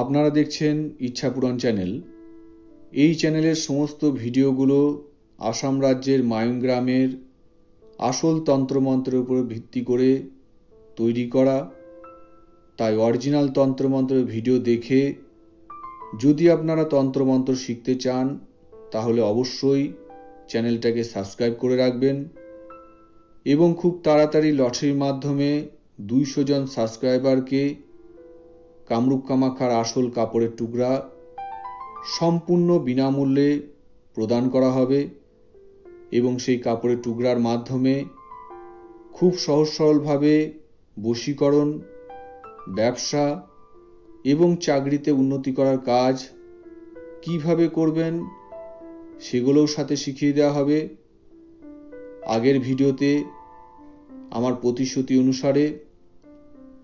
আপনারা দেখছেন ইচ্ছাপূরণ চ্যানেল। এই চ্যানেলের সমস্ত ভিডিওগুলো আসাম রাজ্যের মায়ুং গ্রামের আসল তন্ত্রমন্ত্রের উপর ভিত্তি করে তৈরি করা। তাই অরিজিনাল তন্ত্রমন্ত্রের ভিডিও দেখে যদি আপনারা তন্ত্রমন্ত্র শিখতে চান তাহলে অবশ্যই চ্যানেলটাকে সাবস্ক্রাইব করে রাখবেন এবং খুব তাড়াতাড়ি লটারির মাধ্যমে 200 জন সাবস্ক্রাইবারকে কামরূপ কামাখ্যার আসল কাপড়ের টুকরা সম্পূর্ণ বিনামূল্যে প্রদান করা হবে এবং সেই কাপড়ের টুকরার মাধ্যমে খুব সহজ সরলভাবে বশীকরণ, ব্যবসা এবং চাকরিতে উন্নতি করার কাজ কিভাবে করবেন সেগুলোও সাথে শিখিয়ে দেওয়া হবে। আগের ভিডিওতে আমার প্রতিশ্রুতি অনুসারে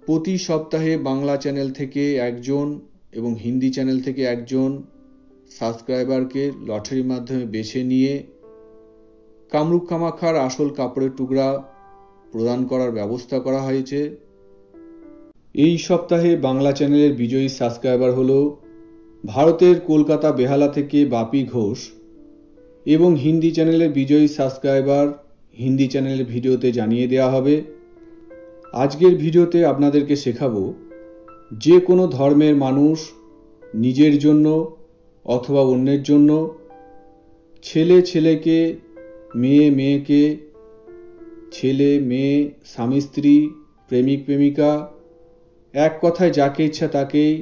প্রতি সপ্তাহে বাংলা চ্যানেল থেকে একজন এবং হিন্দি চ্যানেল থেকে একজন সাবস্ক্রাইবারকে লটারির মাধ্যমে বেছে নিয়ে কামরূপ কামাখ্যার আসল কাপড়ের টুকরা প্রদান করার ব্যবস্থা করা হয়েছে। এই সপ্তাহে বাংলা চ্যানেলের বিজয়ী সাবস্ক্রাইবার হলো ভারতের কলকাতা বেহালা থেকে বাপি ঘোষ এবং হিন্দি চ্যানেলের বিজয়ী সাবস্ক্রাইবার হিন্দি চ্যানেলের ভিডিওতে জানিয়ে দেওয়া হবে। আজকের ভিডিওতে আপনাদেরকে শেখাবো যে কোনো ধর্মের মানুষ নিজের জন্য অথবা অন্যের জন্য, ছেলে ছেলেকে, মেয়ে মেয়েকে, ছেলে মেয়ে, স্বামী স্ত্রী, প্রেমিক প্রেমিকা, এক কথায় যাকে ইচ্ছা তাকেই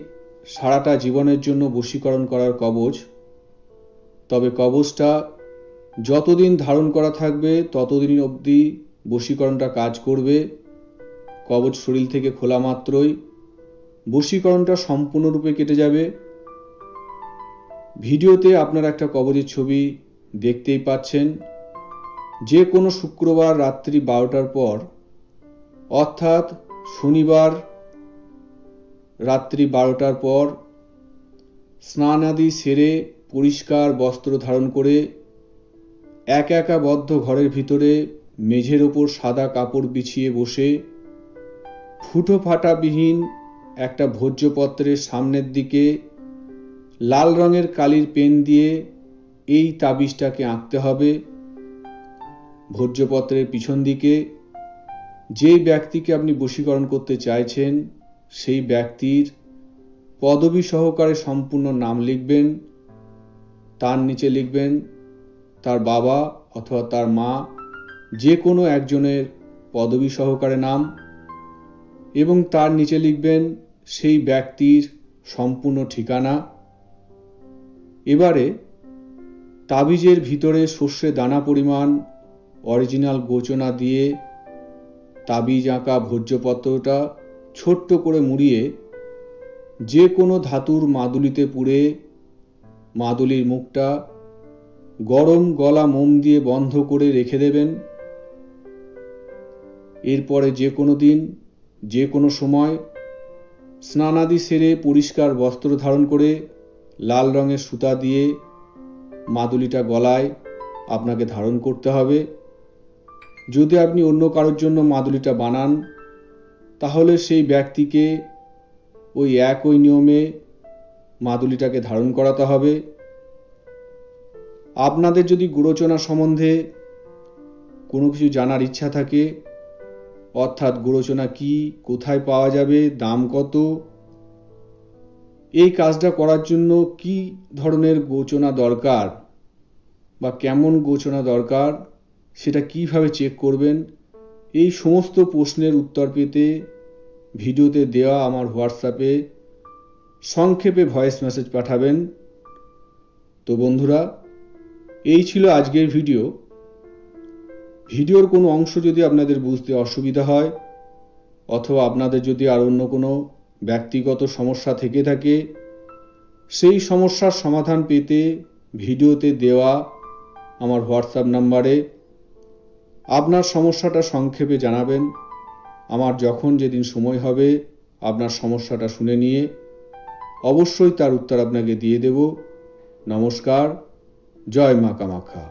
সারাটা জীবনের জন্য বশীকরণ করার কবচ। তবে কবচটা যতদিন ধারণ করা থাকবে ততদিন অবধি বশীকরণটা কাজ করবে। কবচ শরীর থেকে খোলা মাত্রই বশীকরণটা সম্পূর্ণরূপে কেটে যাবে। ভিডিওতে আপনারা একটা কবচের ছবি দেখতেই পাচ্ছেন। যে কোনো শুক্রবার রাত্রি 12টার পর অর্থাৎ শনিবার রাত্রি 12টার পর স্নান আদি সেরে পরিষ্কার বস্ত্র ধারণ করে একা বদ্ধ ঘরের ভিতরে মেঝের ওপর সাদা কাপড় বিছিয়ে বসে ফুটো ফাটাবিহীন একটা ভোজ্যপত্রের সামনের দিকে লাল রঙের কালির পেন দিয়ে এই তাবিজটাকে আঁকতে হবে। ভোজ্যপত্রের পিছন দিকে যেই ব্যক্তিকে আপনি বশীকরণ করতে চাইছেন সেই ব্যক্তির পদবী সহকারে সম্পূর্ণ নাম লিখবেন। তার নিচে লিখবেন তার বাবা অথবা তার মা, যে কোনো একজনের পদবী সহকারে নাম, এবং তার নিচে লিখবেন সেই ব্যক্তির সম্পূর্ণ ঠিকানা। এবারে তাবিজের ভিতরে সর্ষে দানা পরিমাণ অরিজিনাল গোচনা দিয়ে তাবিজ আঁকা ভোজ্যপত্রটা ছোট্ট করে মুড়িয়ে যে কোনো ধাতুর মাদুলিতে পুড়ে মাদুলির মুখটা গরম গলা মোম দিয়ে বন্ধ করে রেখে দেবেন। এরপরে যে কোনো দিন যে কোনো সময় স্নানাদি সেরে পরিষ্কার বস্ত্র ধারণ করে লাল রঙের সুতা দিয়ে মাদুলিটা গলায় আপনাকে ধারণ করতে হবে। যদি আপনি অন্য কারোর জন্য মাদুলিটা বানান তাহলে সেই ব্যক্তিকে ওই একই নিয়মে মাদুলিটাকে ধারণ করাতে হবে। আপনাদের যদি গুরোচনা সম্বন্ধে কোনো কিছু জানার ইচ্ছা থাকে, অর্থাৎ গুরোচনা কি, কোথায় পাওয়া যাবে, দাম কত, এই কাজটা করার জন্য কি ধরনের গোচনা দরকার বা কেমন গোচনা দরকার, সেটা কিভাবে চেক করবেন, এই সমস্ত প্রশ্নের উত্তর পেতে ভিডিওতে দেওয়া আমার হোয়াটসঅ্যাপে সংক্ষেপে ভয়েস মেসেজ পাঠাবেন। তো বন্ধুরা, এই ছিল আজকের ভিডিও। ভিডিওর কোনো অংশ যদি আপনাদের বুঝতে অসুবিধা হয় অথবা আপনাদের যদি আর অন্য কোনো ব্যক্তিগত সমস্যা থেকে থাকে, সেই সমস্যার সমাধান পেতে ভিডিওতে দেওয়া আমার হোয়াটসঅ্যাপ নাম্বারে আপনার সমস্যাটা সংক্ষেপে জানাবেন। আমার যখন যেদিন সময় হবে আপনার সমস্যাটা শুনে নিয়ে অবশ্যই তার উত্তর আপনাকে দিয়ে দেব। নমস্কার। জয় মা কামাখ্যা।